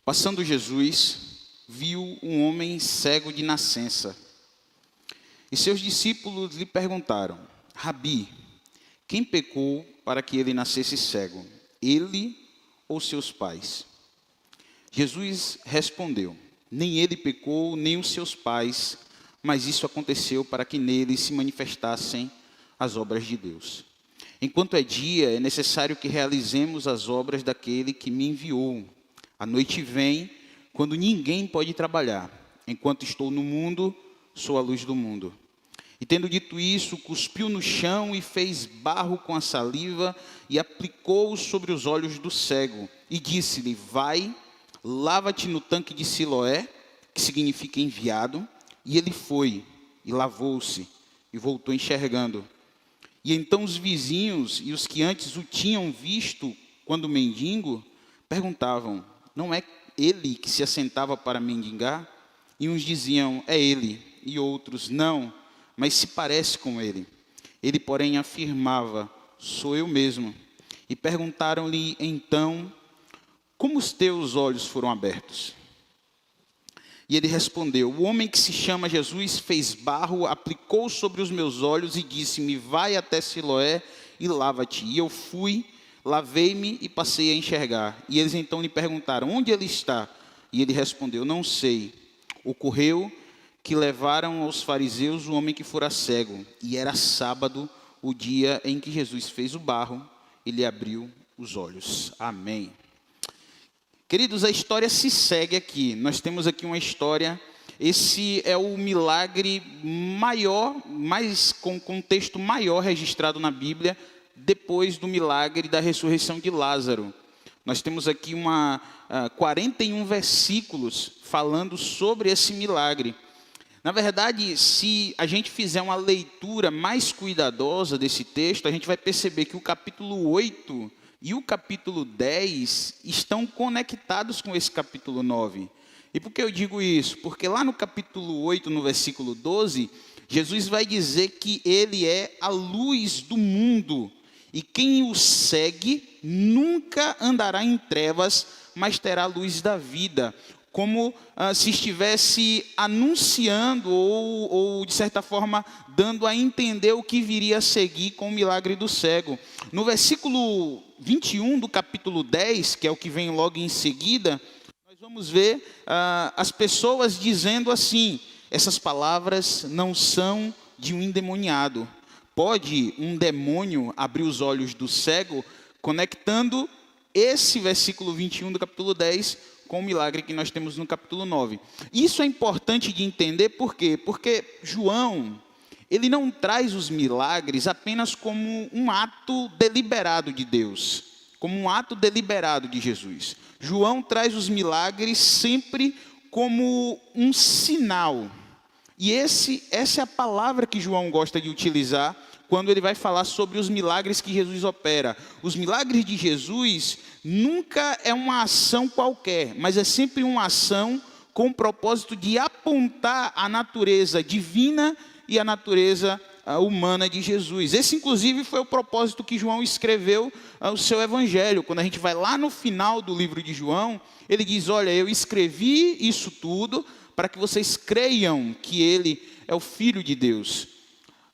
Passando Jesus, viu um homem cego de nascença. E seus discípulos lhe perguntaram: Rabi, quem pecou para que ele nascesse cego? Ele ou seus pais? Jesus respondeu: nem ele pecou, nem os seus pais, mas isso aconteceu para que nele se manifestassem as obras de Deus. Enquanto é dia, é necessário que realizemos as obras daquele que me enviou. A noite vem, quando ninguém pode trabalhar. Enquanto estou no mundo, sou a luz do mundo. E tendo dito isso, cuspiu no chão e fez barro com a saliva e aplicou-o sobre os olhos do cego. E disse-lhe: vai, lava-te no tanque de Siloé, que significa enviado. E ele foi, e lavou-se, e voltou enxergando. E então os vizinhos e os que antes o tinham visto quando mendigo, perguntavam: não é ele que se assentava para mendigar? E uns diziam: é ele. E outros: não, mas se parece com ele. Ele, porém, afirmava: sou eu mesmo. E perguntaram-lhe então: como os teus olhos foram abertos? E ele respondeu: o homem que se chama Jesus fez barro, aplicou sobre os meus olhos e disse-me: vai até Siloé e lava-te. E eu fui, lavei-me e passei a enxergar. E eles então lhe perguntaram: onde ele está? E ele respondeu: não sei. Ocorreu que levaram aos fariseus o homem que fora cego. E era sábado, o dia em que Jesus fez o barro e lhe abriu os olhos. Amém. Queridos, a história se segue aqui. Nós temos aqui uma história. Esse é o milagre maior, mais com contexto maior registrado na Bíblia, depois do milagre da ressurreição de Lázaro. Nós temos aqui 41 versículos falando sobre esse milagre. Na verdade, se a gente fizer uma leitura mais cuidadosa desse texto, a gente vai perceber que o capítulo 8 e o capítulo 10 estão conectados com esse capítulo 9. E por que eu digo isso? Porque lá no capítulo 8, no versículo 12, Jesus vai dizer que ele é a luz do mundo. E quem o segue nunca andará em trevas, mas terá a luz da vida. Como se estivesse anunciando ou, de certa forma, dando a entender o que viria a seguir com o milagre do cego. No versículo 21 do capítulo 10, que é o que vem logo em seguida, nós vamos ver as pessoas dizendo assim: essas palavras não são de um endemoniado. Pode um demônio abrir os olhos do cego? Conectando esse versículo 21 do capítulo 10 com o milagre que nós temos no capítulo 9. Isso é importante de entender, por quê? Porque João, ele não traz os milagres apenas como um ato deliberado de Deus, como um ato deliberado de Jesus. João traz os milagres sempre como um sinal. E essa é a palavra que João gosta de utilizar quando ele vai falar sobre os milagres que Jesus opera. Os milagres de Jesus nunca é uma ação qualquer, mas é sempre uma ação com o propósito de apontar a natureza divina e a natureza humana de Jesus. Esse, inclusive, foi o propósito que João escreveu o seu evangelho. Quando a gente vai lá no final do livro de João, ele diz: olha, eu escrevi isso tudo para que vocês creiam que ele é o Filho de Deus.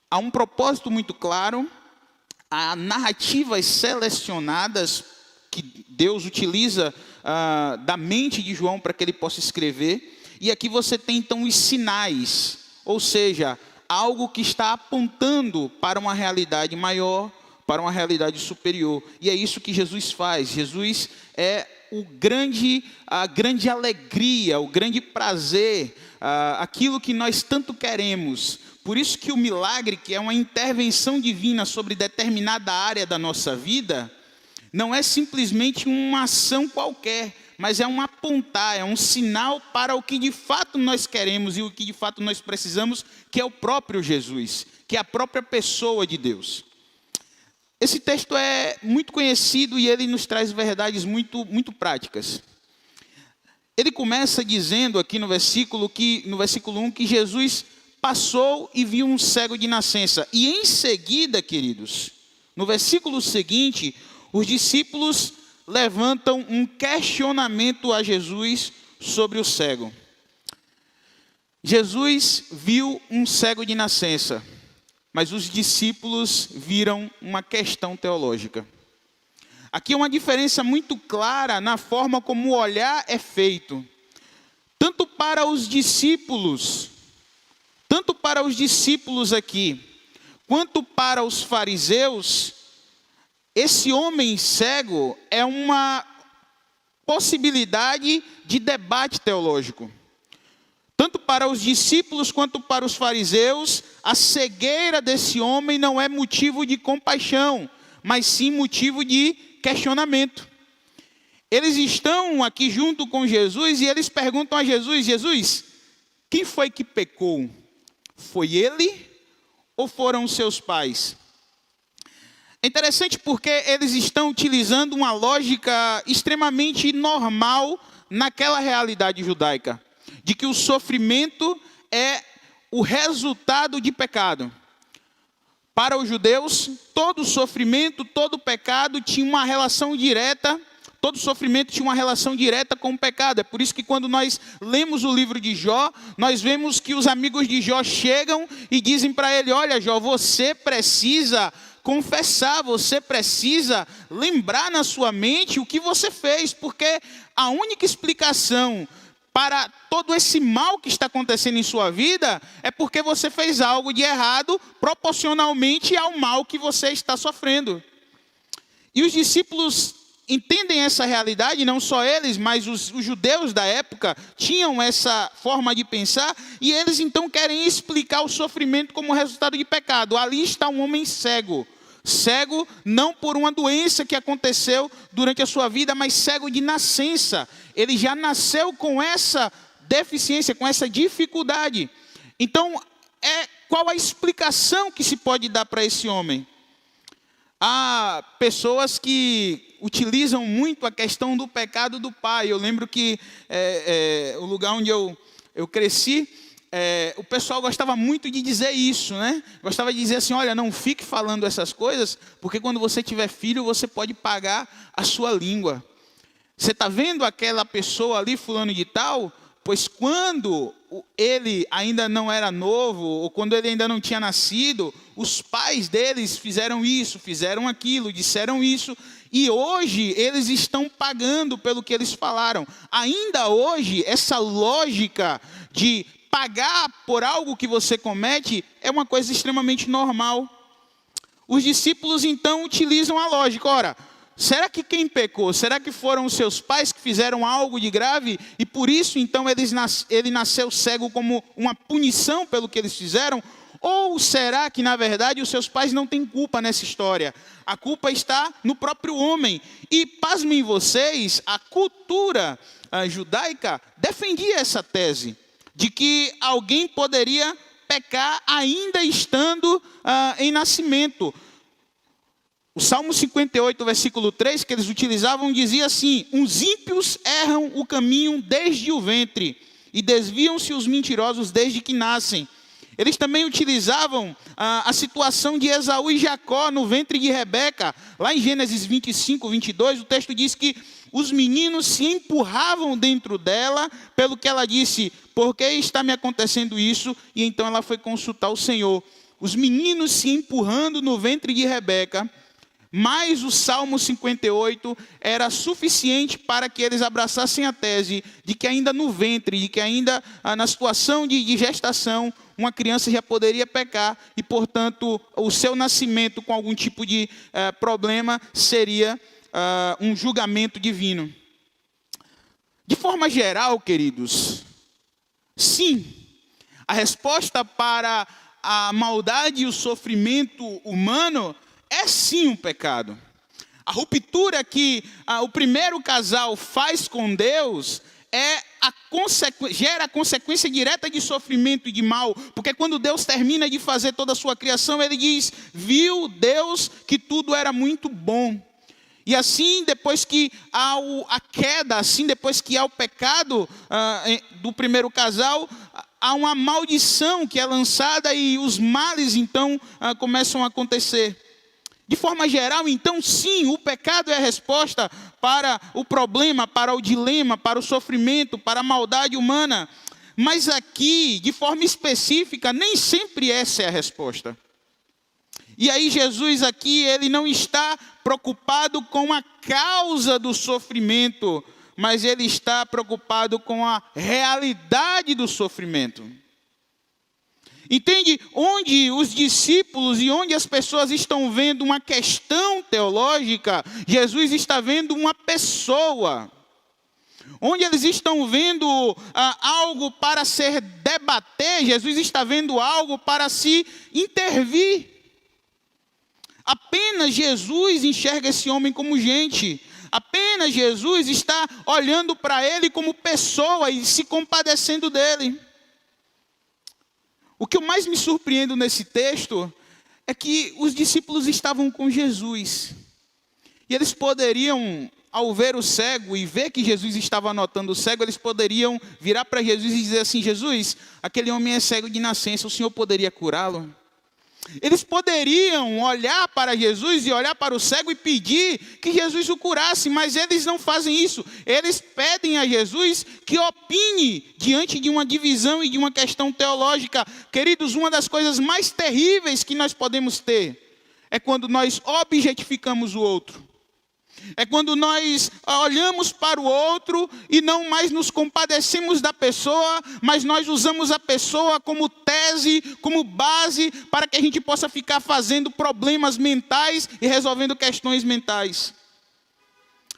Há um propósito muito claro, há narrativas selecionadas que Deus utiliza da mente de João para que ele possa escrever. E aqui você tem então os sinais, ou seja, algo que está apontando para uma realidade maior, para uma realidade superior. E é isso que Jesus faz. Jesus é a grande alegria, o grande prazer, aquilo que nós tanto queremos. Por isso que o milagre, que é uma intervenção divina sobre determinada área da nossa vida, não é simplesmente uma ação qualquer, mas é um apontar, é um sinal para o que de fato nós queremos e o que de fato nós precisamos, que é o próprio Jesus, que é a própria pessoa de Deus. Esse texto é muito conhecido e ele nos traz verdades muito, muito práticas. Ele começa dizendo aqui no versículo 1 que Jesus passou e viu um cego de nascença. E em seguida, queridos, no versículo seguinte, os discípulos levantam um questionamento a Jesus sobre o cego. Jesus viu um cego de nascença, mas os discípulos viram uma questão teológica. Aqui é uma diferença muito clara na forma como o olhar é feito. Tanto para os discípulos aqui, quanto para os fariseus, esse homem cego é uma possibilidade de debate teológico. Tanto para os discípulos quanto para os fariseus, a cegueira desse homem não é motivo de compaixão, mas sim motivo de questionamento. Eles estão aqui junto com Jesus e eles perguntam a Jesus: Jesus, quem foi que pecou? Foi ele ou foram os seus pais? É interessante porque eles estão utilizando uma lógica extremamente normal naquela realidade judaica, de que o sofrimento é o resultado de pecado. Para os judeus, todo sofrimento, todo pecado tinha uma relação direta, todo sofrimento tinha uma relação direta com o pecado. É por isso que quando nós lemos o livro de Jó, nós vemos que os amigos de Jó chegam e dizem para ele: olha, Jó, você precisa confessar, você precisa lembrar na sua mente o que você fez, porque a única explicação para todo esse mal que está acontecendo em sua vida é porque você fez algo de errado proporcionalmente ao mal que você está sofrendo. E os discípulos entendem essa realidade, não só eles, mas os judeus da época tinham essa forma de pensar, e eles então querem explicar o sofrimento como resultado de pecado. Ali está um homem cego. Cego não por uma doença que aconteceu durante a sua vida, mas cego de nascença. Ele já nasceu com essa deficiência, com essa dificuldade. Então, qual a explicação que se pode dar para esse homem? Há pessoas que utilizam muito a questão do pecado do pai. Eu lembro que o lugar onde eu cresci, o pessoal gostava muito de dizer isso, né? Gostava de dizer assim: olha, não fique falando essas coisas, porque quando você tiver filho, você pode pagar a sua língua. Você está vendo aquela pessoa ali, fulano de tal? Pois quando ele ainda não era novo, ou quando ele ainda não tinha nascido, os pais deles fizeram isso, fizeram aquilo, disseram isso, e hoje eles estão pagando pelo que eles falaram. Ainda hoje, essa lógica de pagar por algo que você comete é uma coisa extremamente normal. Os discípulos então utilizam a lógica: ora, será que quem pecou? Será que foram os seus pais que fizeram algo de grave e por isso então ele nasceu cego como uma punição pelo que eles fizeram? Ou será que na verdade os seus pais não têm culpa nessa história? A culpa está no próprio homem. E pasmem vocês, a cultura judaica defendia essa tese de que alguém poderia pecar ainda estando em nascimento. O Salmo 58, versículo 3, que eles utilizavam, dizia assim: os ímpios erram o caminho desde o ventre, e desviam-se os mentirosos desde que nascem. Eles também utilizavam a situação de Esaú e Jacó no ventre de Rebeca. Lá em Gênesis 25, 22, o texto diz que os meninos se empurravam dentro dela, pelo que ela disse: por que está me acontecendo isso? E então ela foi consultar o Senhor. Os meninos se empurrando no ventre de Rebeca, mas o Salmo 58 era suficiente para que eles abraçassem a tese de que ainda no ventre, de que ainda na situação de gestação, uma criança já poderia pecar e, portanto, o seu nascimento com algum tipo de problema seria um julgamento divino. De forma geral, queridos, sim, a resposta para a maldade e o sofrimento humano é sim um pecado. A ruptura que o primeiro casal faz com Deus gera a consequência direta de sofrimento e de mal, porque quando Deus termina de fazer toda a sua criação, ele diz: viu Deus que tudo era muito bom. E assim, depois que há a queda, assim depois que há o pecado do primeiro casal, há uma maldição que é lançada e os males então começam a acontecer. De forma geral, então, sim, o pecado é a resposta para o problema, para o dilema, para o sofrimento, para a maldade humana. Mas aqui, de forma específica, nem sempre essa é a resposta. E aí Jesus aqui, ele não está preocupado com a causa do sofrimento, mas ele está preocupado com a realidade do sofrimento. Entende? Onde os discípulos e onde as pessoas estão vendo uma questão teológica, Jesus está vendo uma pessoa. Onde eles estão vendo algo para ser debater, Jesus está vendo algo para se intervir. Apenas Jesus enxerga esse homem como gente. Apenas Jesus está olhando para ele como pessoa e se compadecendo dele. O que eu mais me surpreendo nesse texto é que os discípulos estavam com Jesus. E eles poderiam, ao ver o cego e ver que Jesus estava anotando o cego, eles poderiam virar para Jesus e dizer assim: Jesus, aquele homem é cego de nascença, o Senhor poderia curá-lo? Eles poderiam olhar para Jesus e olhar para o cego e pedir que Jesus o curasse, mas eles não fazem isso. Eles pedem a Jesus que opine diante de uma divisão e de uma questão teológica. Queridos, uma das coisas mais terríveis que nós podemos ter é quando nós objetificamos o outro. É quando nós olhamos para o outro e não mais nos compadecemos da pessoa, mas nós usamos a pessoa como tese, como base, para que a gente possa ficar fazendo problemas mentais e resolvendo questões mentais.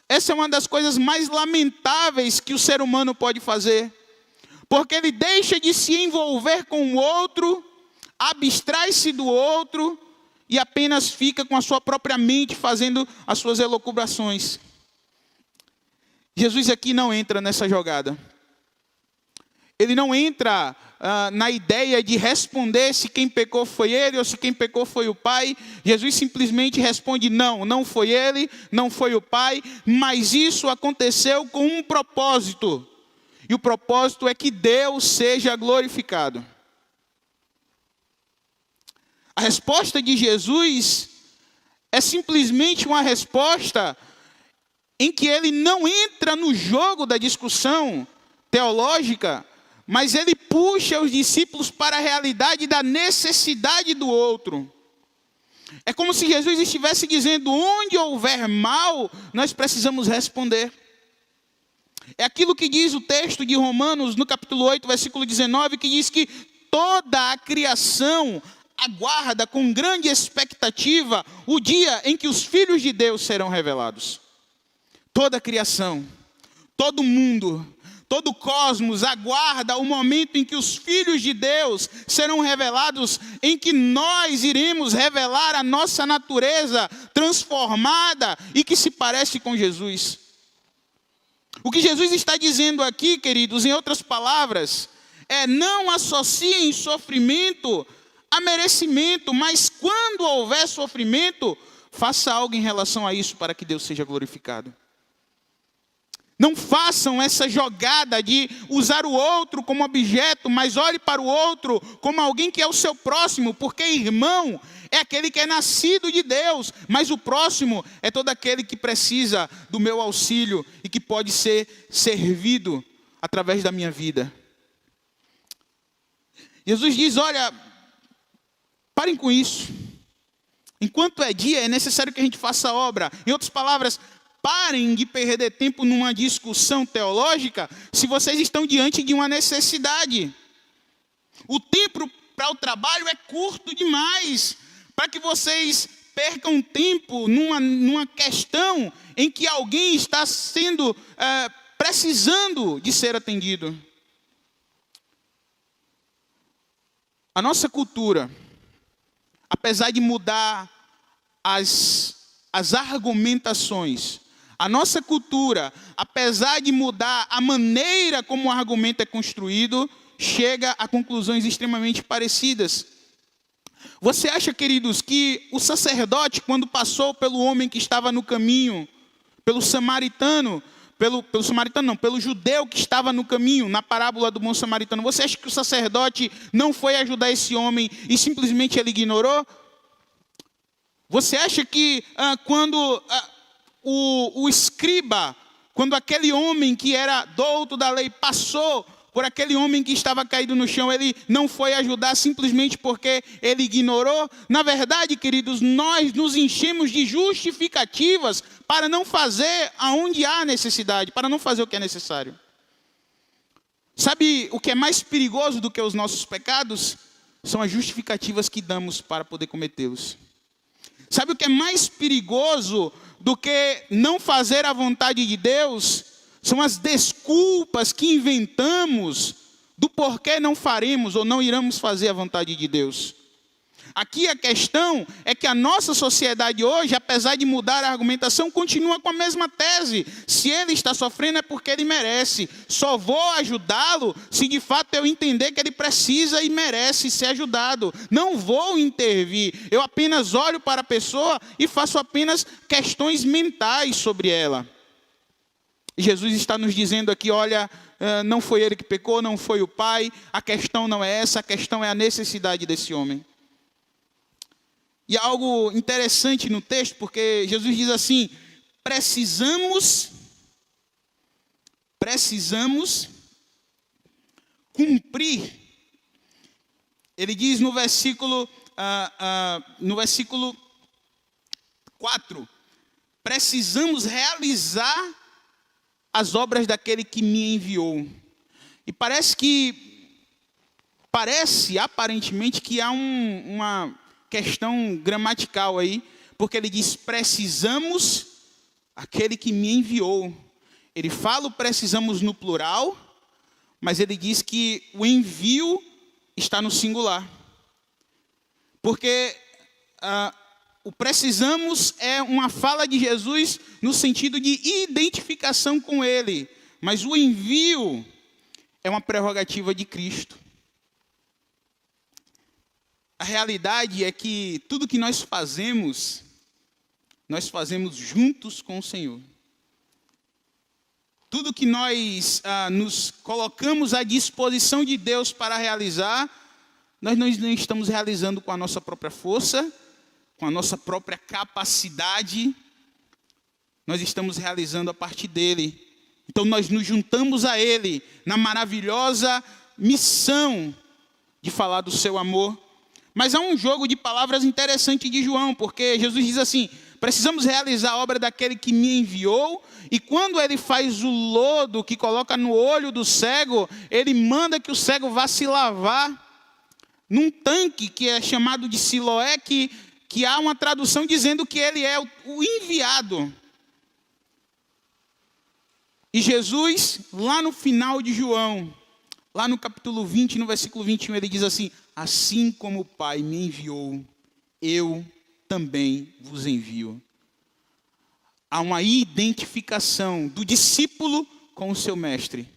Essa é uma das coisas mais lamentáveis que o ser humano pode fazer, porque ele deixa de se envolver com o outro, abstrai-se do outro, e apenas fica com a sua própria mente fazendo as suas elucubrações. Jesus aqui não entra nessa jogada. Ele não entra na ideia de responder se quem pecou foi ele ou se quem pecou foi o pai. Jesus simplesmente responde: não, não foi ele, não foi o pai, mas isso aconteceu com um propósito. E o propósito é que Deus seja glorificado. A resposta de Jesus é simplesmente uma resposta em que ele não entra no jogo da discussão teológica, mas ele puxa os discípulos para a realidade da necessidade do outro. É como se Jesus estivesse dizendo: onde houver mal, nós precisamos responder. É aquilo que diz o texto de Romanos, no capítulo 8, versículo 19, que diz que toda a criação aguarda com grande expectativa o dia em que os filhos de Deus serão revelados. Toda a criação, todo mundo, todo o cosmos aguarda o momento em que os filhos de Deus serão revelados, em que nós iremos revelar a nossa natureza transformada e que se parece com Jesus. O que Jesus está dizendo aqui, queridos, em outras palavras, é: não associem sofrimento a merecimento, mas quando houver sofrimento, faça algo em relação a isso para que Deus seja glorificado. Não façam essa jogada de usar o outro como objeto, mas olhe para o outro como alguém que é o seu próximo, porque irmão é aquele que é nascido de Deus, mas o próximo é todo aquele que precisa do meu auxílio e que pode ser servido através da minha vida. Jesus diz: olha, parem com isso. Enquanto é dia, é necessário que a gente faça a obra. Em outras palavras, parem de perder tempo numa discussão teológica se vocês estão diante de uma necessidade. O tempo para o trabalho é curto demais para que vocês percam tempo numa questão em que alguém está precisando de ser atendido. A nossa cultura, apesar de mudar as argumentações, a nossa cultura, apesar de mudar a maneira como o argumento é construído, chega a conclusões extremamente parecidas. Você acha, queridos, que o sacerdote, quando passou pelo homem que estava no caminho, pelo judeu que estava no caminho, na parábola do bom samaritano, você acha que o sacerdote não foi ajudar esse homem e simplesmente ele ignorou? Você acha que quando o escriba, quando aquele homem que era douto da lei passou por aquele homem que estava caído no chão, ele não foi ajudar simplesmente porque ele ignorou? Na verdade, queridos, nós nos enchemos de justificativas para não fazer aonde há necessidade, para não fazer o que é necessário. Sabe o que é mais perigoso do que os nossos pecados? São as justificativas que damos para poder cometê-los. Sabe o que é mais perigoso do que não fazer a vontade de Deus? São as desculpas que inventamos do porquê não faremos ou não iremos fazer a vontade de Deus. Aqui a questão é que a nossa sociedade hoje, apesar de mudar a argumentação, continua com a mesma tese. Se ele está sofrendo é porque ele merece. Só vou ajudá-lo se de fato eu entender que ele precisa e merece ser ajudado. Não vou intervir. Eu apenas olho para a pessoa e faço apenas questões mentais sobre ela. Jesus está nos dizendo aqui, olha, não foi ele que pecou, não foi o pai. A questão não é essa, a questão é a necessidade desse homem. E há algo interessante no texto, porque Jesus diz assim, precisamos cumprir. Ele diz no versículo 4, precisamos realizar as obras daquele que me enviou. E aparentemente que há uma questão gramatical aí, porque ele diz, precisamos aquele que me enviou. Ele fala o precisamos no plural, mas ele diz que o envio está no singular. Porque o precisamos é uma fala de Jesus no sentido de identificação com ele, mas o envio é uma prerrogativa de Cristo. A realidade é que tudo que nós fazemos juntos com o Senhor. Tudo que nós nos colocamos à disposição de Deus para realizar, nós não estamos realizando com a nossa própria força, com a nossa própria capacidade, nós estamos realizando a partir dele. Então nós nos juntamos a ele na maravilhosa missão de falar do seu amor. Mas há um jogo de palavras interessante de João, porque Jesus diz assim, precisamos realizar a obra daquele que me enviou, e quando ele faz o lodo que coloca no olho do cego, ele manda que o cego vá se lavar num tanque que é chamado de Siloé, que há uma tradução dizendo que ele é o enviado. E Jesus, lá no final de João, lá no capítulo 20, no versículo 21, ele diz assim, assim como o Pai me enviou, eu também vos envio. Há uma identificação do discípulo com o seu mestre.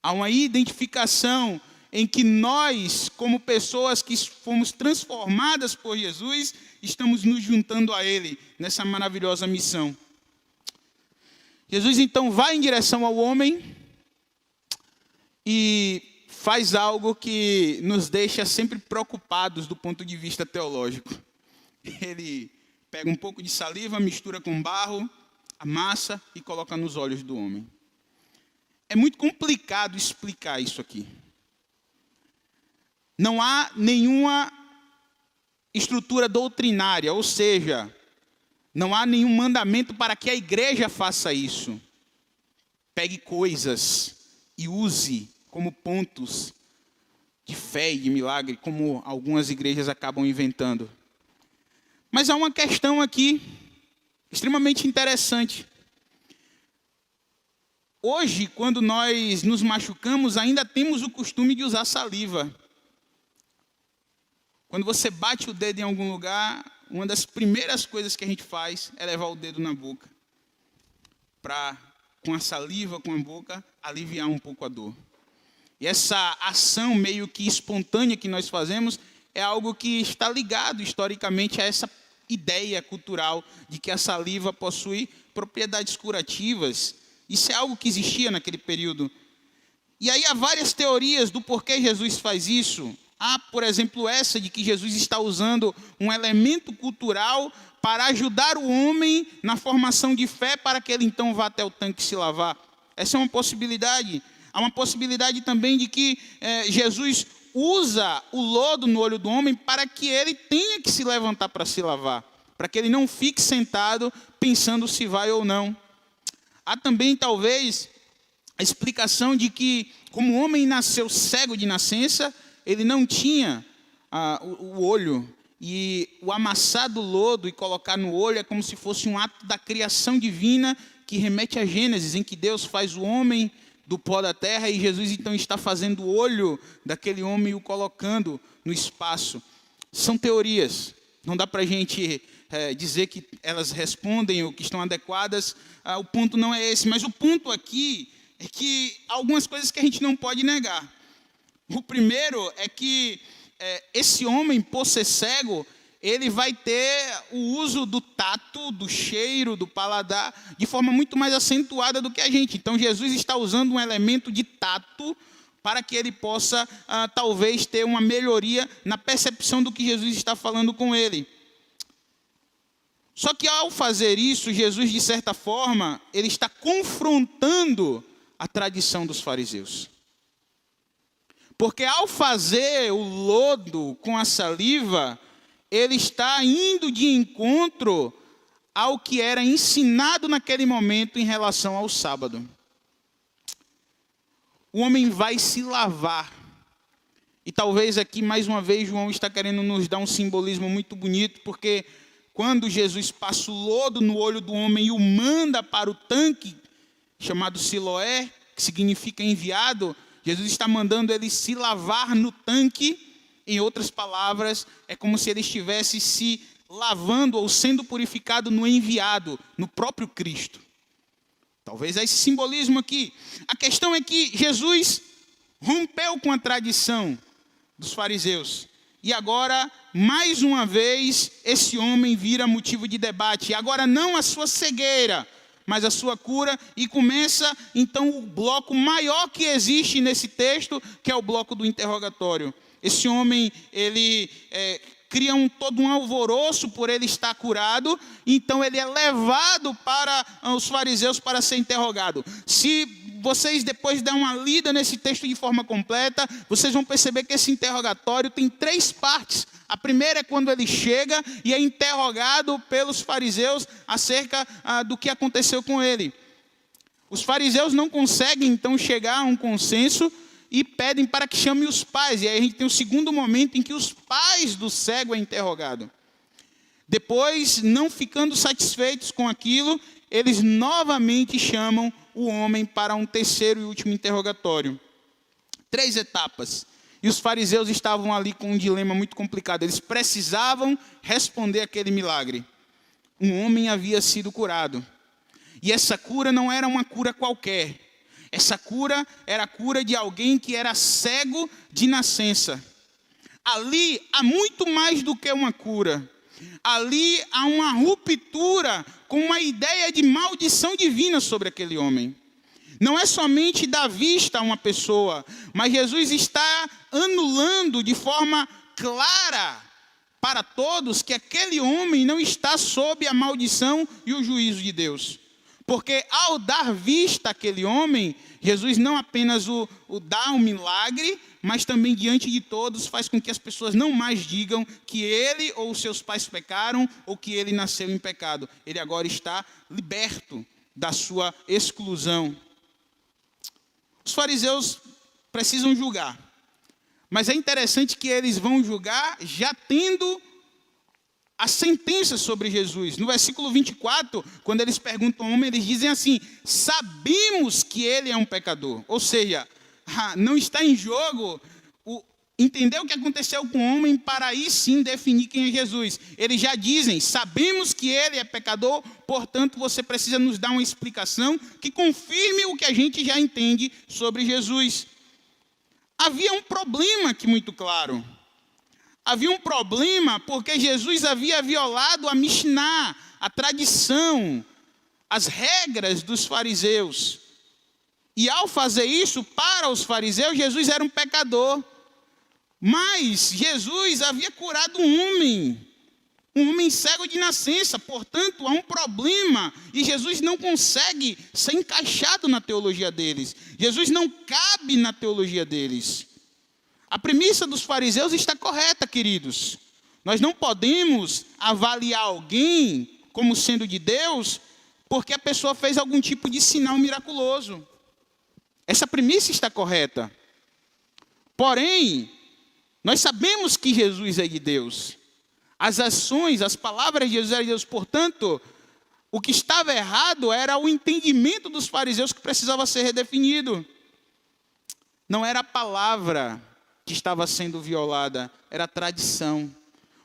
Há uma identificação em que nós, como pessoas que fomos transformadas por Jesus, estamos nos juntando a ele nessa maravilhosa missão. Jesus então vai em direção ao homem e faz algo que nos deixa sempre preocupados do ponto de vista teológico. Ele pega um pouco de saliva, mistura com barro, amassa e coloca nos olhos do homem. É muito complicado explicar isso aqui. Não há nenhuma estrutura doutrinária, ou seja, não há nenhum mandamento para que a igreja faça isso. Pegue coisas e use como pontos de fé e de milagre, como algumas igrejas acabam inventando. Mas há uma questão aqui extremamente interessante. Hoje, quando nós nos machucamos, ainda temos o costume de usar saliva. Quando você bate o dedo em algum lugar, uma das primeiras coisas que a gente faz é levar o dedo na boca, para, com a saliva, com a boca, aliviar um pouco a dor. E essa ação meio que espontânea que nós fazemos é algo que está ligado historicamente a essa ideia cultural de que a saliva possui propriedades curativas. Isso é algo que existia naquele período. E aí há várias teorias do porquê Jesus faz isso. Há, por exemplo, essa de que Jesus está usando um elemento cultural para ajudar o homem na formação de fé para que ele então vá até o tanque se lavar. Essa é uma possibilidade. Há uma possibilidade também de que Jesus usa o lodo no olho do homem para que ele tenha que se levantar para se lavar, para que ele não fique sentado pensando se vai ou não. Há também, talvez, a explicação de que, como o homem nasceu cego de nascença, ele não tinha o olho, e o amassar do lodo e colocar no olho é como se fosse um ato da criação divina que remete a Gênesis, em que Deus faz o homem do pó da terra e Jesus então está fazendo o olho daquele homem e o colocando no espaço. São teorias, não dá para a gente dizer que elas respondem ou que estão adequadas, o ponto não é esse, mas o ponto aqui é que há algumas coisas que a gente não pode negar. O primeiro é que esse homem, por ser cego, ele vai ter o uso do tato, do cheiro, do paladar, de forma muito mais acentuada do que a gente. Então, Jesus está usando um elemento de tato para que ele possa, talvez, ter uma melhoria na percepção do que Jesus está falando com ele. Só que, ao fazer isso, Jesus, de certa forma, ele está confrontando a tradição dos fariseus. Porque ao fazer o lodo com a saliva, ele está indo de encontro ao que era ensinado naquele momento em relação ao sábado. O homem vai se lavar. E talvez aqui, mais uma vez, João está querendo nos dar um simbolismo muito bonito, porque quando Jesus passa o lodo no olho do homem e o manda para o tanque, chamado Siloé, que significa enviado, Jesus está mandando ele se lavar no tanque. Em outras palavras, é como se ele estivesse se lavando ou sendo purificado no enviado, no próprio Cristo. Talvez há esse simbolismo aqui. A questão é que Jesus rompeu com a tradição dos fariseus. E agora, mais uma vez, esse homem vira motivo de debate. E agora não a sua cegueira, mas a sua cura, e começa então o bloco maior que existe nesse texto, que é o bloco do interrogatório. Esse homem, ele cria todo um alvoroço por ele estar curado, então ele é levado para os fariseus para ser interrogado. Se vocês depois derem uma lida nesse texto de forma completa, vocês vão perceber que esse interrogatório tem 3 partes. A primeira é quando ele chega e é interrogado pelos fariseus acerca do que aconteceu com ele. Os fariseus não conseguem, então, chegar a um consenso e pedem para que chame os pais. E aí a gente tem o segundo momento em que os pais do cego é interrogado. Depois, não ficando satisfeitos com aquilo, eles novamente chamam o homem para um terceiro e último interrogatório. 3 etapas. E os fariseus estavam ali com um dilema muito complicado. Eles precisavam responder aquele milagre. Um homem havia sido curado. E essa cura não era uma cura qualquer. Essa cura era a cura de alguém que era cego de nascença. Ali há muito mais do que uma cura. Ali há uma ruptura com uma ideia de maldição divina sobre aquele homem. Não é somente dar vista a uma pessoa, mas Jesus está anulando de forma clara para todos que aquele homem não está sob a maldição e o juízo de Deus. Porque ao dar vista àquele homem, Jesus não apenas o dá um milagre, mas também diante de todos faz com que as pessoas não mais digam que ele ou seus pais pecaram ou que ele nasceu em pecado. Ele agora está liberto da sua exclusão. Os fariseus precisam julgar, mas é interessante que eles vão julgar já tendo a sentença sobre Jesus. No versículo 24, quando eles perguntam ao homem, eles dizem assim: sabemos que ele é um pecador. Ou seja, não está em jogo entender o que aconteceu com o homem para aí sim definir quem é Jesus. Eles já dizem: sabemos que ele é pecador, portanto você precisa nos dar uma explicação que confirme o que a gente já entende sobre Jesus. Havia um problema aqui muito claro. Havia um problema porque Jesus havia violado a Mishnah, a tradição, as regras dos fariseus. E ao fazer isso, para os fariseus, Jesus era um pecador. Mas Jesus havia curado um homem cego de nascença. Portanto, há um problema e Jesus não consegue ser encaixado na teologia deles. Jesus não cabe na teologia deles. A premissa dos fariseus está correta, queridos. Nós não podemos avaliar alguém como sendo de Deus porque a pessoa fez algum tipo de sinal miraculoso. Essa premissa está correta. Porém, nós sabemos que Jesus é de Deus. As ações, as palavras de Jesus eram de Deus. Portanto, o que estava errado era o entendimento dos fariseus que precisava ser redefinido. Não era a palavra que estava sendo violada, era a tradição.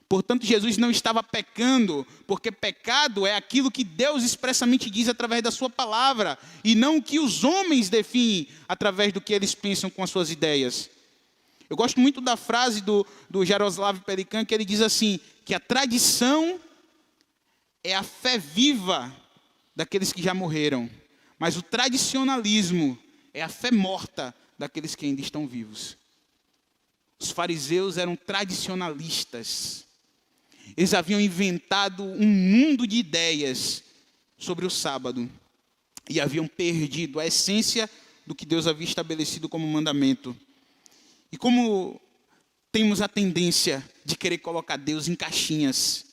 Portanto, Jesus não estava pecando, porque pecado é aquilo que Deus expressamente diz através da sua palavra, e não o que os homens definem através do que eles pensam com as suas ideias. Eu gosto muito da frase do Jaroslav Pelikan, que ele diz assim, que a tradição é a fé viva daqueles que já morreram, mas o tradicionalismo é a fé morta daqueles que ainda estão vivos. Os fariseus eram tradicionalistas. Eles haviam inventado um mundo de ideias sobre o sábado e haviam perdido a essência do que Deus havia estabelecido como mandamento. E como temos a tendência de querer colocar Deus em caixinhas,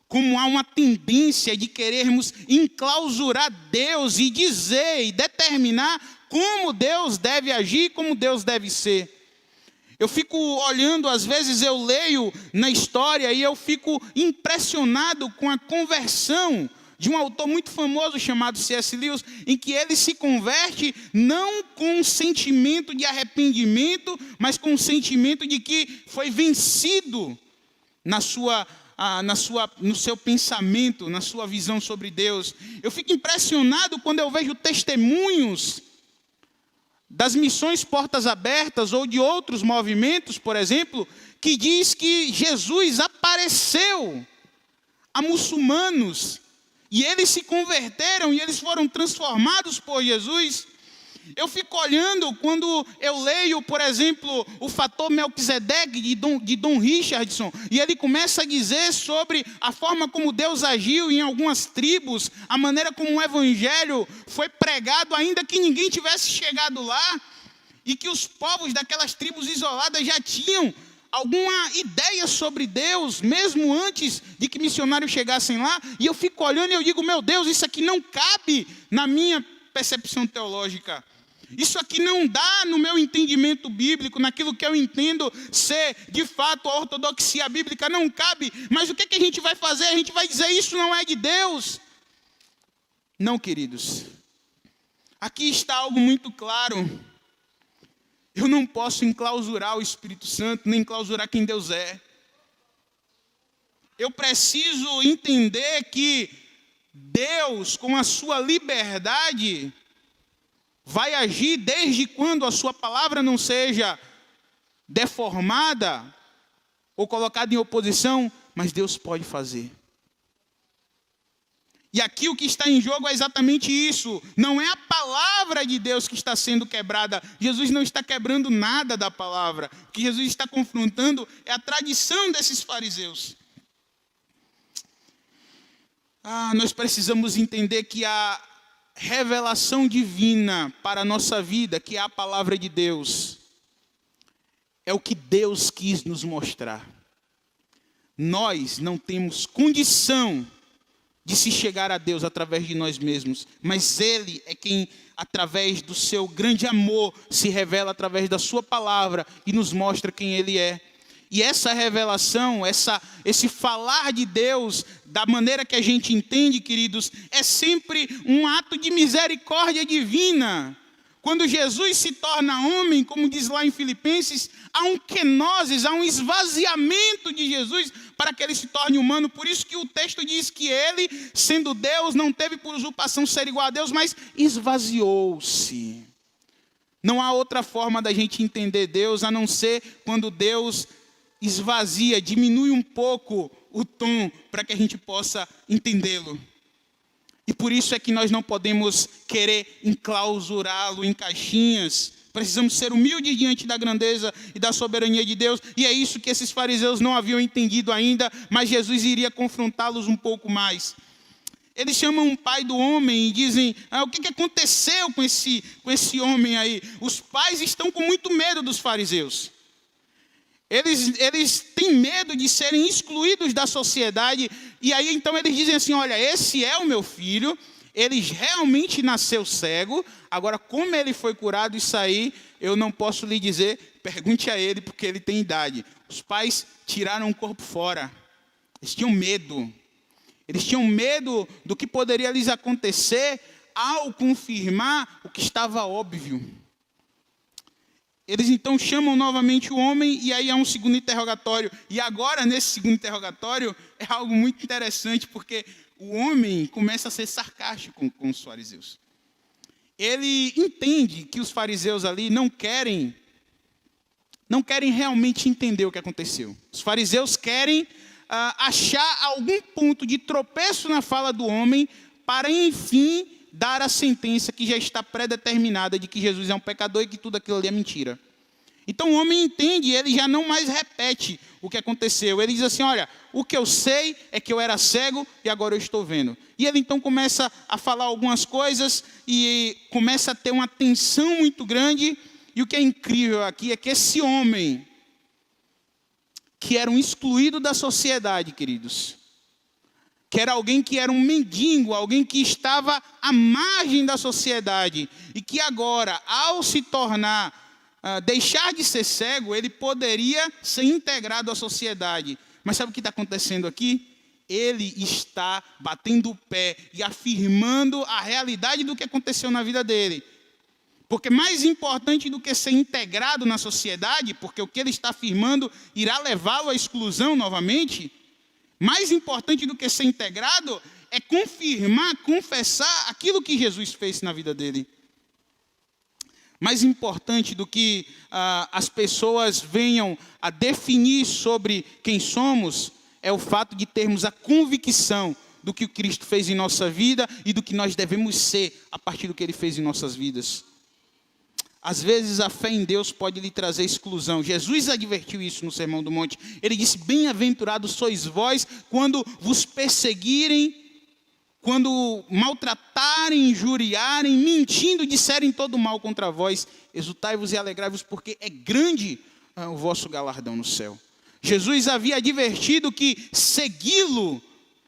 como há uma tendência de querermos enclausurar Deus e dizer e determinar como Deus deve agir, como Deus deve ser. Eu fico olhando, às vezes eu leio na história e eu fico impressionado com a conversão de um autor muito famoso chamado C.S. Lewis, em que ele se converte não com um sentimento de arrependimento, mas com um sentimento de que foi vencido no seu pensamento, na sua visão sobre Deus. Eu fico impressionado quando eu vejo testemunhos das missões Portas Abertas ou de outros movimentos, por exemplo, que diz que Jesus apareceu a muçulmanos e eles se converteram e eles foram transformados por Jesus. Eu fico olhando quando eu leio, por exemplo, o fator Melquisedeque de Dom Richardson, e ele começa a dizer sobre a forma como Deus agiu em algumas tribos, a maneira como o evangelho foi pregado, ainda que ninguém tivesse chegado lá, e que os povos daquelas tribos isoladas já tinham alguma ideia sobre Deus, mesmo antes de que missionários chegassem lá, e eu fico olhando e eu digo, meu Deus, isso aqui não cabe na minha percepção teológica. Isso aqui não dá no meu entendimento bíblico, naquilo que eu entendo ser, de fato, a ortodoxia bíblica, não cabe. Mas o que a gente vai fazer? A gente vai dizer, isso não é de Deus. Não, queridos. Aqui está algo muito claro. Eu não posso enclausurar o Espírito Santo, nem enclausurar quem Deus é. Eu preciso entender que Deus, com a sua liberdade, vai agir desde quando a sua palavra não seja deformada ou colocada em oposição, mas Deus pode fazer. E aqui o que está em jogo é exatamente isso. Não é a palavra de Deus que está sendo quebrada. Jesus não está quebrando nada da palavra. O que Jesus está confrontando é a tradição desses fariseus. Nós precisamos entender que a revelação divina para a nossa vida, que é a palavra de Deus, é o que Deus quis nos mostrar. Nós não temos condição de se chegar a Deus através de nós mesmos, mas Ele é quem, através do seu grande amor, se revela através da sua palavra e nos mostra quem Ele é. E essa revelação, esse falar de Deus, da maneira que a gente entende, queridos, é sempre um ato de misericórdia divina. Quando Jesus se torna homem, como diz lá em Filipenses, há um kenosis, há um esvaziamento de Jesus para que ele se torne humano. Por isso que o texto diz que ele, sendo Deus, não teve por usurpação ser igual a Deus, mas esvaziou-se. Não há outra forma da gente entender Deus, a não ser quando Deus esvazia, diminui um pouco o tom para que a gente possa entendê-lo. E por isso é que nós não podemos querer enclausurá-lo em caixinhas, precisamos ser humildes diante da grandeza e da soberania de Deus. E é isso que esses fariseus não haviam entendido ainda, mas Jesus iria confrontá-los um pouco mais. Eles chamam o pai do homem e dizem, o que aconteceu com esse homem aí? Os pais estão com muito medo dos fariseus. Eles têm medo de serem excluídos da sociedade. E aí então eles dizem assim, olha, esse é o meu filho, ele realmente nasceu cego. Agora, como ele foi curado, isso aí eu não posso lhe dizer, pergunte a ele, porque ele tem idade. Os pais tiraram o corpo fora, eles tinham medo. Eles tinham medo do que poderia lhes acontecer ao confirmar o que estava óbvio. Eles então chamam novamente o homem e aí há um segundo interrogatório. E agora, nesse segundo interrogatório, é algo muito interessante, porque o homem começa a ser sarcástico com os fariseus. Ele entende que os fariseus ali não querem realmente entender o que aconteceu. Os fariseus querem achar algum ponto de tropeço na fala do homem para, enfim, dar a sentença que já está pré-determinada de que Jesus é um pecador e que tudo aquilo ali é mentira. Então o homem entende, ele já não mais repete o que aconteceu. Ele diz assim, olha, o que eu sei é que eu era cego e agora eu estou vendo. E ele então começa a falar algumas coisas e começa a ter uma tensão muito grande. E o que é incrível aqui é que esse homem, que era um excluído da sociedade, queridos, que era alguém que era um mendigo, alguém que estava à margem da sociedade, e que agora, ao se tornar, deixar de ser cego, ele poderia ser integrado à sociedade. Mas sabe o que está acontecendo aqui? Ele está batendo o pé e afirmando a realidade do que aconteceu na vida dele. Porque mais importante do que ser integrado na sociedade, porque o que ele está afirmando irá levá-lo à exclusão novamente, mais importante do que ser integrado é confirmar, confessar aquilo que Jesus fez na vida dele. Mais importante do que as pessoas venham a definir sobre quem somos, é o fato de termos a convicção do que o Cristo fez em nossa vida e do que nós devemos ser a partir do que ele fez em nossas vidas. Às vezes a fé em Deus pode lhe trazer exclusão. Jesus advertiu isso no Sermão do Monte. Ele disse, bem-aventurados sois vós quando vos perseguirem, quando maltratarem, injuriarem, mentindo, disserem todo mal contra vós. Exultai-vos e alegrai-vos, porque é grande o vosso galardão no céu. Jesus havia advertido que segui-lo,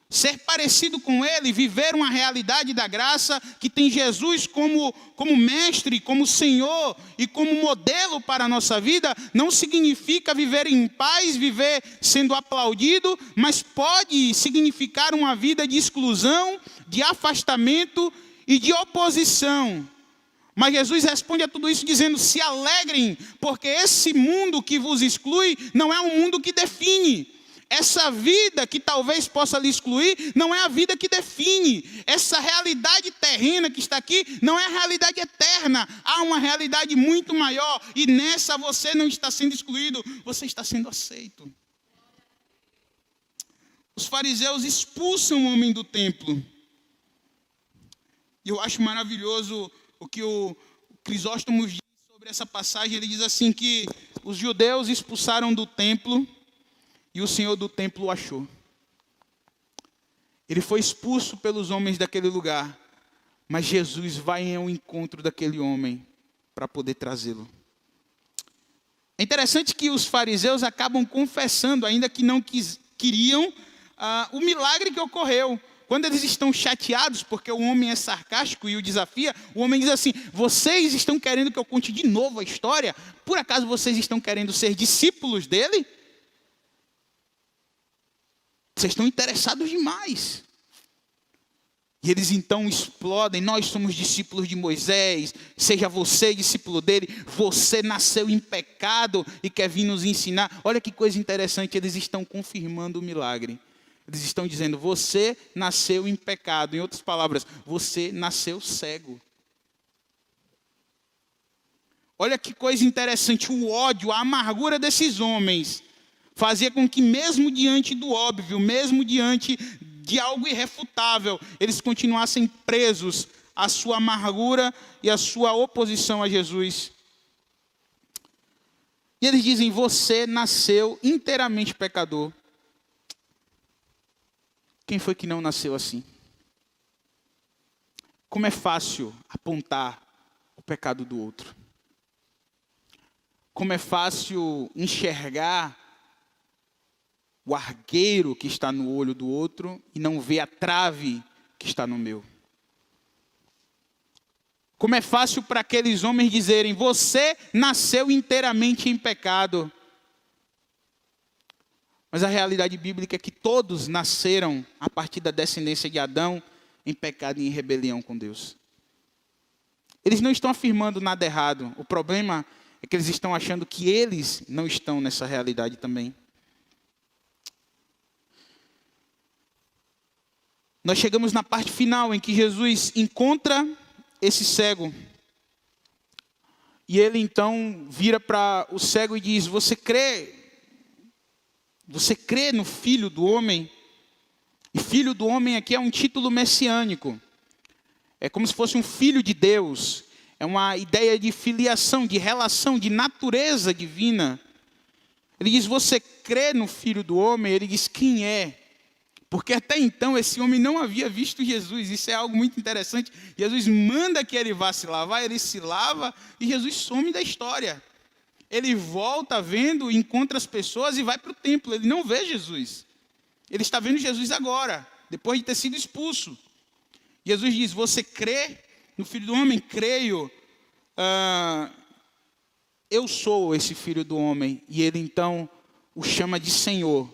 ser parecido com ele, viver uma realidade da graça que tem Jesus como mestre, como Senhor e como modelo para a nossa vida, não significa viver em paz, viver sendo aplaudido, mas pode significar uma vida de exclusão, de afastamento e de oposição. Mas Jesus responde a tudo isso dizendo, se alegrem, porque esse mundo que vos exclui não é um mundo que define. Essa vida que talvez possa lhe excluir, não é a vida que define. Essa realidade terrena que está aqui, não é a realidade eterna. Há uma realidade muito maior. E nessa você não está sendo excluído, você está sendo aceito. Os fariseus expulsam o homem do templo. E eu acho maravilhoso o que o Crisóstomo diz sobre essa passagem. Ele diz assim que os judeus expulsaram do templo, e o Senhor do templo o achou. Ele foi expulso pelos homens daquele lugar, mas Jesus vai ao encontro daquele homem para poder trazê-lo. É interessante que os fariseus acabam confessando, ainda que não queriam, o milagre que ocorreu. Quando eles estão chateados, porque o homem é sarcástico e o desafia, o homem diz assim, vocês estão querendo que eu conte de novo a história? Por acaso vocês estão querendo ser discípulos dele? Vocês estão interessados demais. E eles então explodem, nós somos discípulos de Moisés, seja você discípulo dele, você nasceu em pecado e quer vir nos ensinar. Olha que coisa interessante, eles estão confirmando o milagre. Eles estão dizendo, você nasceu em pecado. Em outras palavras, você nasceu cego. Olha que coisa interessante, o ódio, a amargura desses homens fazia com que mesmo diante do óbvio, mesmo diante de algo irrefutável, eles continuassem presos à sua amargura e à sua oposição a Jesus. E eles dizem, você nasceu inteiramente pecador. Quem foi que não nasceu assim? Como é fácil apontar o pecado do outro. Como é fácil enxergar o argueiro que está no olho do outro e não ver a trave que está no meu. Como é fácil para aqueles homens dizerem, você nasceu inteiramente em pecado. Mas a realidade bíblica é que todos nasceram a partir da descendência de Adão em pecado e em rebelião com Deus. Eles não estão afirmando nada errado. O problema é que eles estão achando que eles não estão nessa realidade também. Nós chegamos na parte final em que Jesus encontra esse cego. E ele então vira para o cego e diz, você crê no Filho do Homem? E Filho do Homem aqui é um título messiânico. É como se fosse um filho de Deus. É uma ideia de filiação, de relação, de natureza divina. Ele diz, você crê no Filho do Homem? Ele diz, quem é? Porque até então esse homem não havia visto Jesus. Isso é algo muito interessante. Jesus manda que ele vá se lavar, ele se lava e Jesus some da história. Ele volta vendo, encontra as pessoas e vai para o templo. Ele não vê Jesus. Ele está vendo Jesus agora, depois de ter sido expulso. Jesus diz, você crê no Filho do Homem? Creio. Eu sou esse Filho do Homem. E ele então o chama de Senhor.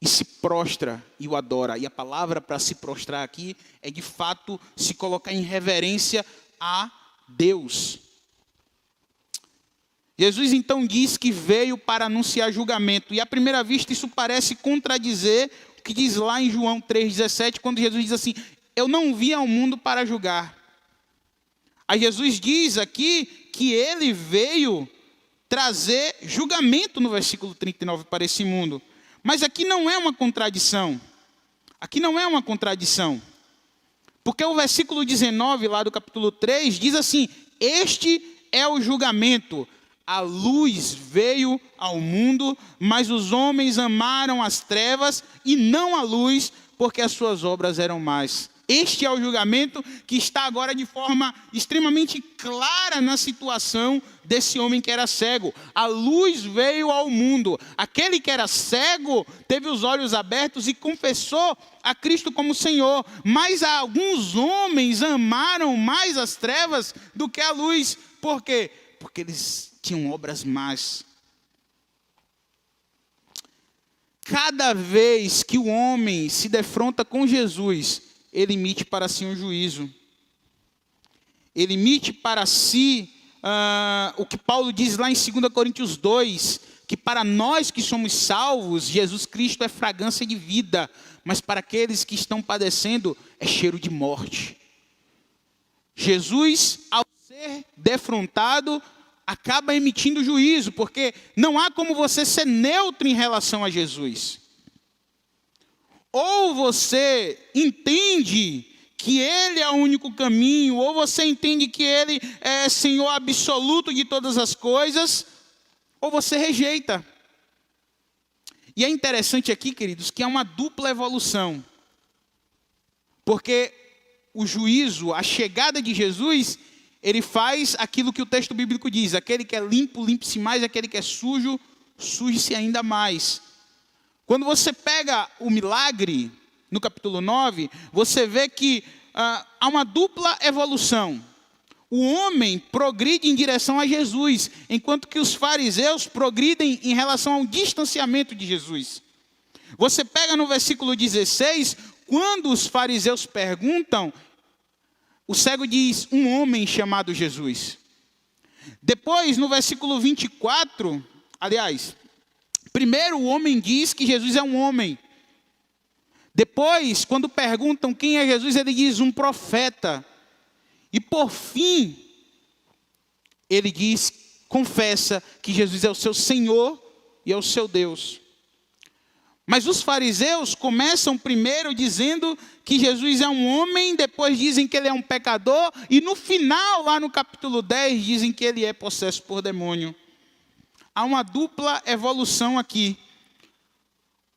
E se prostra e o adora. E a palavra para se prostrar aqui é de fato se colocar em reverência a Deus. Jesus então diz que veio para anunciar julgamento. E à primeira vista isso parece contradizer o que diz lá em João 3,17, quando Jesus diz assim, eu não vim ao mundo para julgar. Aí Jesus diz aqui que ele veio trazer julgamento no versículo 39 para esse mundo. Mas aqui não é uma contradição. Aqui não é uma contradição. Porque o versículo 19 lá do capítulo 3 diz assim, este é o julgamento. A luz veio ao mundo, mas os homens amaram as trevas e não a luz, porque as suas obras eram más. Este é o julgamento que está agora de forma extremamente clara na situação desse homem que era cego. A luz veio ao mundo. Aquele que era cego teve os olhos abertos e confessou a Cristo como Senhor. Mas alguns homens amaram mais as trevas do que a luz. Por quê? Porque eles tinham obras más. Cada vez que o homem se defronta com Jesus, ele emite para si um juízo. Ele emite para si o que Paulo diz lá em 2 Coríntios 2, que para nós que somos salvos, Jesus Cristo é fragrância de vida, mas para aqueles que estão padecendo, é cheiro de morte. Jesus, ao ser defrontado, acaba emitindo juízo, porque não há como você ser neutro em relação a Jesus. Ou você entende que Ele é o único caminho, ou você entende que Ele é Senhor absoluto de todas as coisas, ou você rejeita. E é interessante aqui, queridos, que há uma dupla evolução. Porque o juízo, a chegada de Jesus, ele faz aquilo que o texto bíblico diz. Aquele que é limpo, limpe-se mais. Aquele que é sujo, suje-se ainda mais. Quando você pega o milagre, no capítulo 9, você vê que há uma dupla evolução. O homem progride em direção a Jesus, enquanto que os fariseus progridem em relação ao distanciamento de Jesus. Você pega no versículo 16, quando os fariseus perguntam, o cego diz, um homem chamado Jesus. Depois, no versículo 24, aliás, primeiro o homem diz que Jesus é um homem. Depois, quando perguntam quem é Jesus, ele diz um profeta. E por fim, ele diz, confessa que Jesus é o seu Senhor e é o seu Deus. Mas os fariseus começam primeiro dizendo que Jesus é um homem, depois dizem que ele é um pecador, e no final, lá no capítulo 10, dizem que ele é possesso por demônio. Há uma dupla evolução aqui.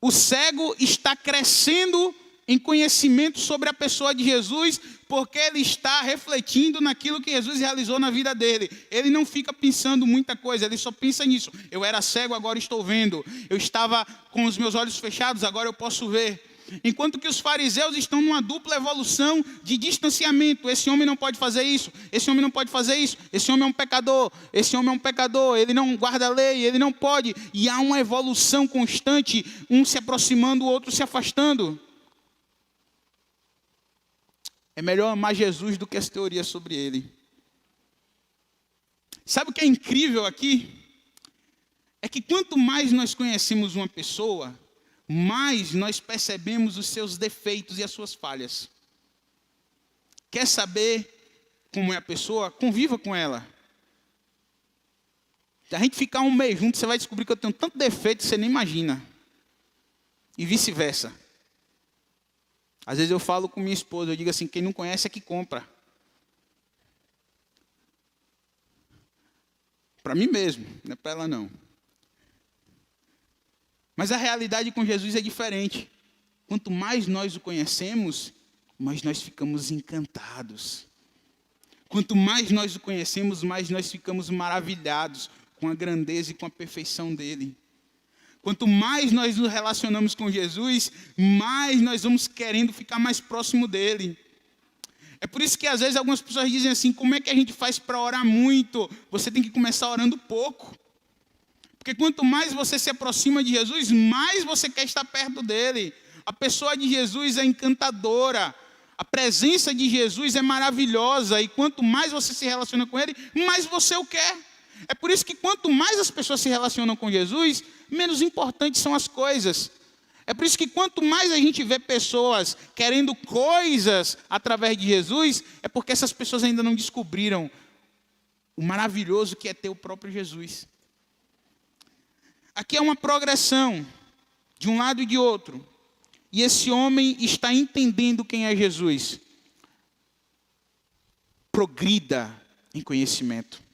O cego está crescendo em conhecimento sobre a pessoa de Jesus, porque ele está refletindo naquilo que Jesus realizou na vida dele. Ele não fica pensando muita coisa, ele só pensa nisso. Eu era cego, agora estou vendo. Eu estava com os meus olhos fechados, agora eu posso ver. Enquanto que os fariseus estão numa dupla evolução de distanciamento. Esse homem não pode fazer isso, esse homem não pode fazer isso, esse homem é um pecador, esse homem é um pecador, ele não guarda a lei, ele não pode. E há uma evolução constante, um se aproximando, o outro se afastando. É melhor amar Jesus do que as teorias sobre ele. Sabe o que é incrível aqui? É que quanto mais nós conhecemos uma pessoa, mais nós percebemos os seus defeitos e as suas falhas. Quer saber como é a pessoa? Conviva com ela. Se a gente ficar um mês junto, você vai descobrir que eu tenho tanto defeito que você nem imagina. E vice-versa. Às vezes eu falo com minha esposa, eu digo assim, quem não conhece é que compra. Para mim mesmo, não é para ela não. Mas a realidade com Jesus é diferente. Quanto mais nós o conhecemos, mais nós ficamos encantados. Quanto mais nós o conhecemos, mais nós ficamos maravilhados com a grandeza e com a perfeição dele. Quanto mais nós nos relacionamos com Jesus, mais nós vamos querendo ficar mais próximo dele. É por isso que às vezes algumas pessoas dizem assim, como é que a gente faz para orar muito? Você tem que começar orando pouco. Porque quanto mais você se aproxima de Jesus, mais você quer estar perto dele. A pessoa de Jesus é encantadora. A presença de Jesus é maravilhosa. E quanto mais você se relaciona com ele, mais você o quer. É por isso que quanto mais as pessoas se relacionam com Jesus, menos importantes são as coisas. É por isso que quanto mais a gente vê pessoas querendo coisas através de Jesus, é porque essas pessoas ainda não descobriram o maravilhoso que é ter o próprio Jesus. Aqui é uma progressão de um lado e de outro. E esse homem está entendendo quem é Jesus. Progrida em conhecimento.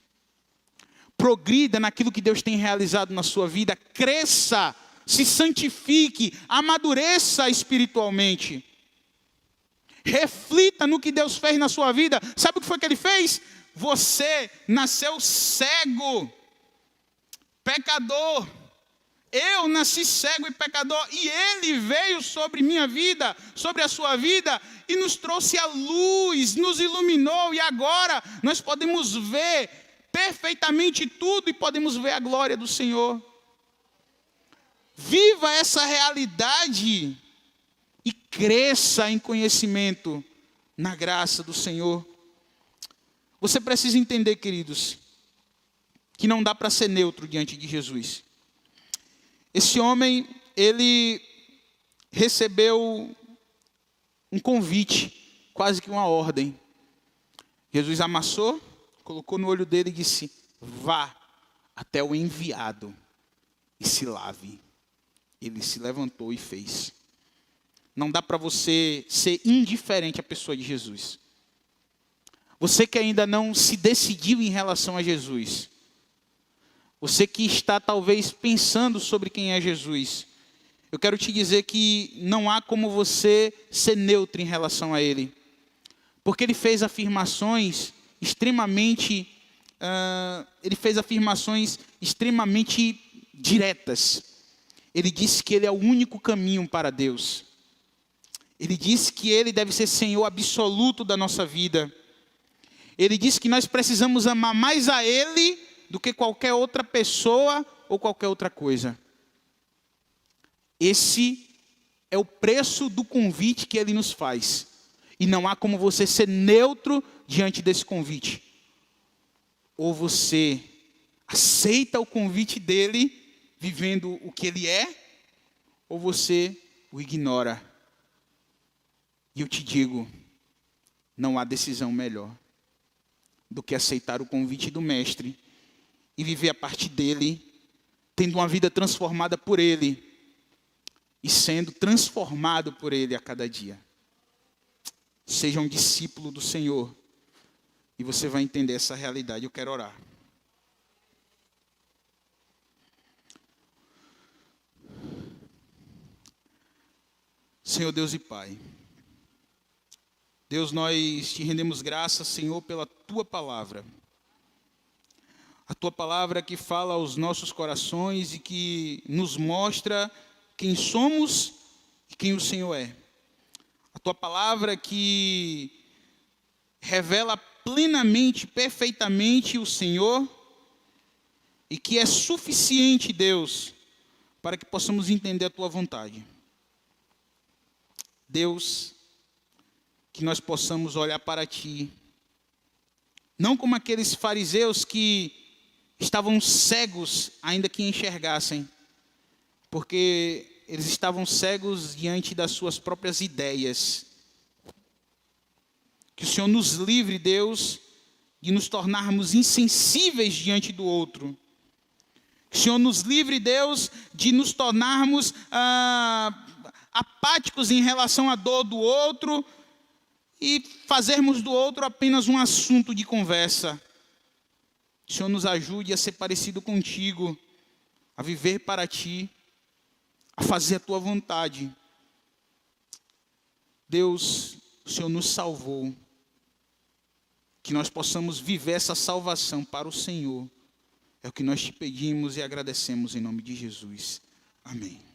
Progrida naquilo que Deus tem realizado na sua vida. Cresça, se santifique, amadureça espiritualmente. Reflita no que Deus fez na sua vida. Sabe o que foi que ele fez? Você nasceu cego, pecador. Eu nasci cego e pecador, e ele veio sobre minha vida, sobre a sua vida, e nos trouxe a luz, nos iluminou, e agora nós podemos ver perfeitamente tudo e podemos ver a glória do Senhor. Viva essa realidade e cresça em conhecimento na graça do Senhor. Você precisa entender, queridos, que não dá para ser neutro diante de Jesus. Esse homem, ele recebeu um convite, quase que uma ordem. Jesus amassou, colocou no olho dele e disse, vá até o enviado e se lave. Ele se levantou e fez. Não dá para você ser indiferente à pessoa de Jesus. Você que ainda não se decidiu em relação a Jesus. Você que está talvez pensando sobre quem é Jesus. Eu quero te dizer que não há como você ser neutro em relação a Ele. Porque Ele fez afirmações extremamente diretas. Ele disse que Ele é o único caminho para Deus. Ele disse que Ele deve ser Senhor absoluto da nossa vida. Ele disse que nós precisamos amar mais a Ele do que qualquer outra pessoa ou qualquer outra coisa. Esse é o preço do convite que Ele nos faz. E não há como você ser neutro diante desse convite. Ou você aceita o convite dEle, vivendo o que Ele é, ou você o ignora. E eu te digo, não há decisão melhor do que aceitar o convite do Mestre e viver a partir dEle, tendo uma vida transformada por Ele e sendo transformado por Ele a cada dia. Seja um discípulo do Senhor e você vai entender essa realidade. Eu quero orar. Senhor Deus e Pai, Deus, nós te rendemos graças, Senhor, pela Tua palavra. A Tua palavra que fala aos nossos corações e que nos mostra quem somos e quem o Senhor é. A Tua palavra que revela plenamente, perfeitamente o Senhor e que é suficiente, Deus, para que possamos entender a Tua vontade. Deus, que nós possamos olhar para Ti, não como aqueles fariseus que estavam cegos, ainda que enxergassem, porque eles estavam cegos diante das suas próprias ideias. Que o Senhor nos livre, Deus, de nos tornarmos insensíveis diante do outro. Que o Senhor nos livre, Deus, de nos tornarmos apáticos em relação à dor do outro e fazermos do outro apenas um assunto de conversa. Que o Senhor nos ajude a ser parecido contigo, a viver para Ti, a fazer a Tua vontade. Deus, o Senhor nos salvou. Que nós possamos viver essa salvação para o Senhor. É o que nós te pedimos e agradecemos em nome de Jesus. Amém.